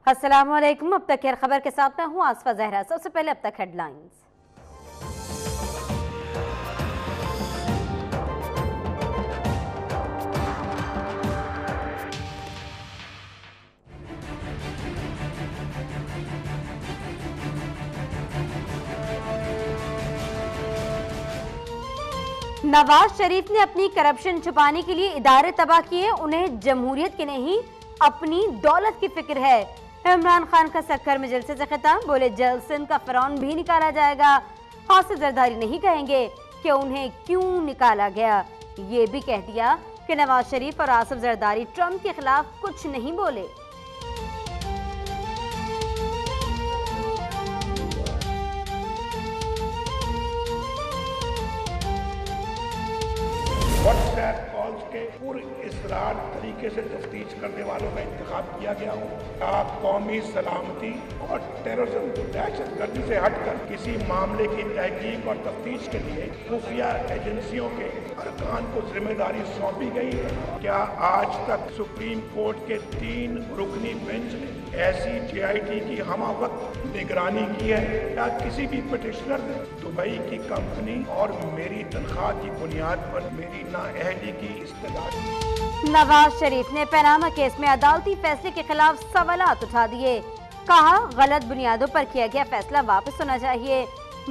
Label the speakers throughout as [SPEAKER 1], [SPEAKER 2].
[SPEAKER 1] अस्सलाम वालेकुम। अब तक खैर खबर के साथ मैं हूं आसफा जहरा। सबसे पहले अब तक हेडलाइंस। नवाज शरीफ ने अपनी करप्शन छुपाने के लिए इदारे तबाह किए। उन्हें जमहूरियत की नहीं अपनी दौलत की फिक्र है। इमरान खान का सक्कर में जलसे से खिताब, बोले जल्द सिंध का फिरौन भी निकाला जाएगा। हासिल जरदारी नहीं कहेंगे कि उन्हें क्यों निकाला गया। ये भी कह दिया कि नवाज शरीफ और आसिफ जरदारी ट्रंप के खिलाफ कुछ नहीं बोले।
[SPEAKER 2] व्हाट्सएप कॉल्स के पूरे इसरार तरीके से तफ्तीश करने वालों का इंतखाब किया गया हो। आप कौमी सलामती और टेररिज्म दहशतगर्दी से हटकर किसी मामले की तहकीक और तफ्तीश के लिए खुफिया एजेंसियों के अरकान को जिम्मेदारी सौंपी गई है। क्या आज तक सुप्रीम कोर्ट के 3 रुकनी बेंच ने ऐसी JIT की हमावक्त निगरानी की है? क्या किसी भी पिटिशनर ने दुबई की कंपनी और मेरी तनख्वाह की बुनियाद पर मेरी नाअहली की इस्तदा?
[SPEAKER 1] नवाज शरीफ ने पनामा केस में अदालती फैसले के खिलाफ सवालात उठा दिए। कहा, गलत बुनियादों पर किया गया फैसला वापस होना चाहिए।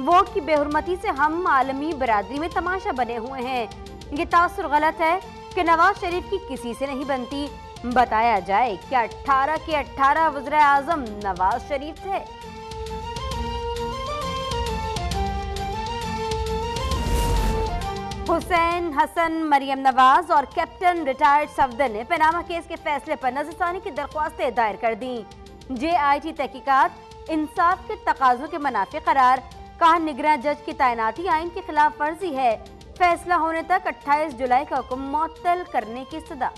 [SPEAKER 1] वोट की बेहुरमती से हम आलमी बरादरी में तमाशा बने हुए हैं। ये तासुर गलत है कि नवाज शरीफ की किसी से नहीं बनती। बताया जाए कि 18 के 18 वज़ीर आज़म नवाज शरीफ थे। हुसैन हसन, मरियम नवाज और कैप्टन रिटायर्ड सफदर ने पनामा केस के फैसले पर नजरसानी की दरख्वास्तें दायर कर दी। JIT तहकीकात इंसाफ के तकाजों के मुनाफिक करार। कहा, निगरान जज की तैनाती आइन की खिलाफ वर्जी है। फैसला होने तक 28 जुलाई का हुक्म मुअत्तल करने की सदा।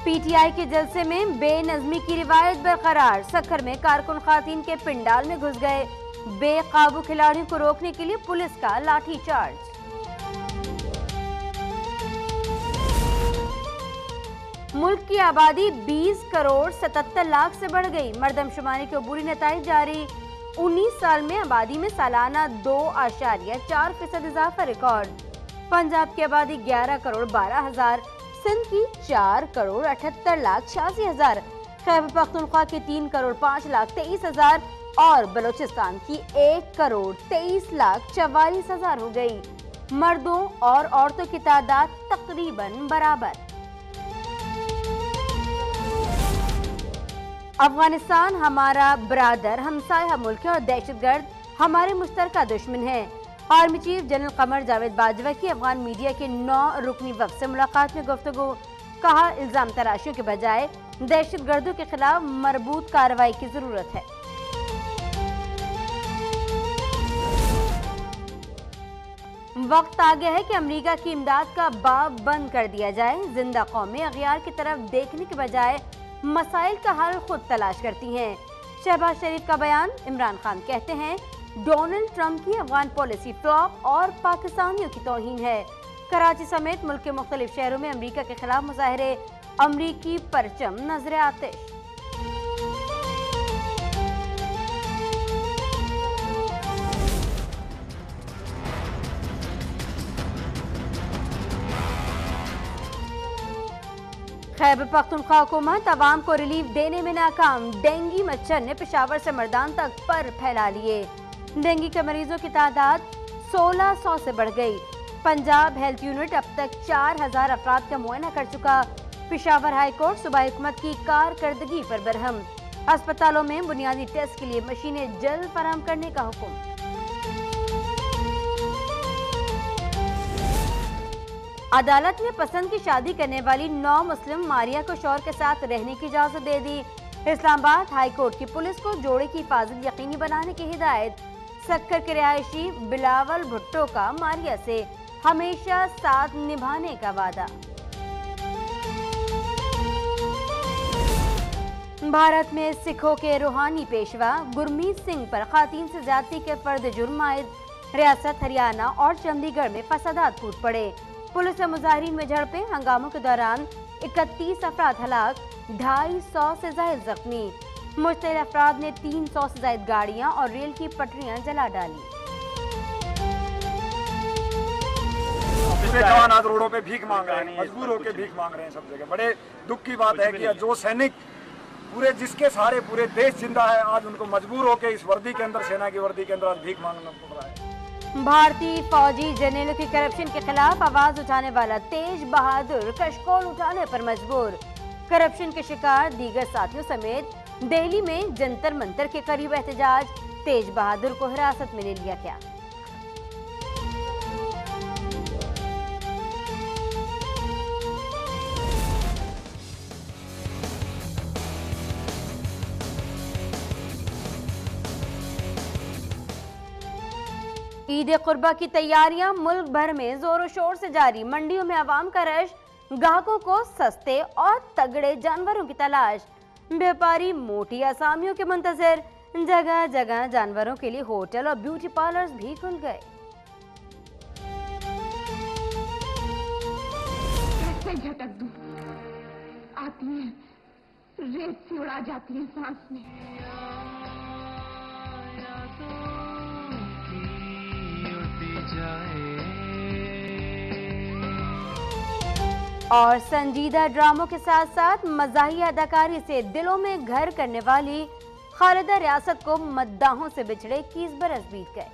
[SPEAKER 1] PTI के जलसे में बेनज़मी की रिवायत बरकरार। सक्खर में कारकुन खातीन के पिंडाल में घुस गए। बेकाबू खिलाड़ियों को रोकने के लिए पुलिस का लाठीचार्ज। मुल्क की आबादी 20 करोड़ 77 लाख से बढ़ गई। मरदमशुमारी के अबूरी नताइज जारी। 19 साल में आबादी में सालाना 2.4% इजाफा रिकॉर्ड। पंजाब की आबादी 11 करोड़ 12 हजार, सिंध की 4 करोड़ 78 लाख 86 हजार, खैबर पख्तूनख्वा की 3 करोड़ 5 लाख 23 हजार और बलोचिस्तान की 1 करोड़ 23 लाख 44 हजार हो गई। मर्दों और औरतों की तादाद तकरीबन बराबर। अफगानिस्तान हमारा बरादर हमसाया मुल्क है और दहशतगर्द हमारे मुश्तरका दुश्मन है। Army chief general Qamar Javed Bajwa की अफगान मीडिया के 9 रुकनी वक्त से मुलाकात में गुफ्तगू। कहा, इल्जाम तराशियों के बजाय दहशतगर्दों के खिलाफ मरबूत कार्रवाई की जरूरत है। वक्त आ गया है कि अमेरिका की इमदाद का बाब बंद कर दिया जाए। जिंदा कौमें अगयार की तरफ देखने के बजाय मसाइल का हल खुद तलाश करती हैं। शहबाज शरीफ का बयान। इमरान खान कहते हैं, डोनाल्ड ट्रंप की अफगान पॉलिसी फ्लॉप और पाकिस्तानियों की तौहीन है। कराची समेत मुल्क के मुख्तलिफ शहरों में अमेरिका के खिलाफ मुजाहरे। अमरीकी परचम नजर आतिश। खैबर पख्तूनख्वा हुकूमत अवाम को रिलीफ देने में नाकाम। डेंगू मच्छर ने पेशावर से मर्दान तक पर फैला लिए। डेंगू के मरीजों की तादाद 1600 से बढ़ गई। पंजाब हेल्थ यूनिट अब तक 4000 अफराद का मुआयना कर चुका। पेशावर हाई कोर्ट सूबाई हुकूमत की कारकर्दगी पर बरहम। अस्पतालों में बुनियादी टेस्ट के लिए मशीनें जल्द फराहम करने का हुक्म। अदालत ने पसंद की शादी करने वाली 9 मुस्लिम मारिया को शौहर के साथ रहने की इजाजत दे दी। इस्लामाबाद हाई कोर्ट की पुलिस को जोड़े की हिफाजत यकीनी बनाने की हिदायत। सक्कर के रिहायशी बिलावल भुट्टो का मारिया से हमेशा साथ निभाने का वादा। भारत में सिखों के रूहानी पेशवा गुरमीत सिंह पर खातीन से ज्यादती के फर्द जुर्म आयद। रियासत हरियाणा और चंडीगढ़ में फसादात फूट पड़े। पुलिस और मुजाहिरीन में झड़पें। हंगामों के दौरान 31 अफराद हलाक, 250 से ज्यादा जख्मी। मुश्तइल अफराद ने 300 से ज्यादा गाड़ियां और रेल की पटरियां जला डाली।
[SPEAKER 3] जवान आज रोडों पे भीख मांग रहे हैं, मजबूर होकर भीख मांग रहे हैं सब जगह। बड़े दुख की बात है कि जो सैनिक पूरे जिसके सहारे पूरे देश जिंदा है, आज उनको मजबूर होकर इस वर्दी के अंदर, सेना की वर्दी के अंदर आज भीख मांगना पड़ रहा है।
[SPEAKER 1] भारतीय फौजी जनरलों की करप्शन के खिलाफ आवाज उठाने वाला तेज बहादुर कशकोल उठाने पर मजबूर। करप्शन के शिकार दीगर साथियों समेत दिल्ली में जंतर मंतर के करीब एहतजाज। तेज बहादुर को हिरासत में ले लिया गया। ईद कुर्बा की तैयारियां मुल्क भर में जोरों शोर से जारी। मंडियों में आवाम का रश, ग्राहकों को सस्ते और तगड़े जानवरों की तलाश। व्यापारी मोटी आसामियों के मुंतजर। जगह जगह जानवरों के लिए होटल और ब्यूटी पार्लर्स भी खुल गए।
[SPEAKER 4] कैसे झटक दूं? आती है, रेत से उड़ा जाती है सांस में।
[SPEAKER 1] और संजीदा ड्रामों के साथ साथ मज़ाहिया अदाकारी से दिलों में घर करने वाली खालिदा रियासत को मद्दाहों से बिछड़े 21 बरस बीत गए।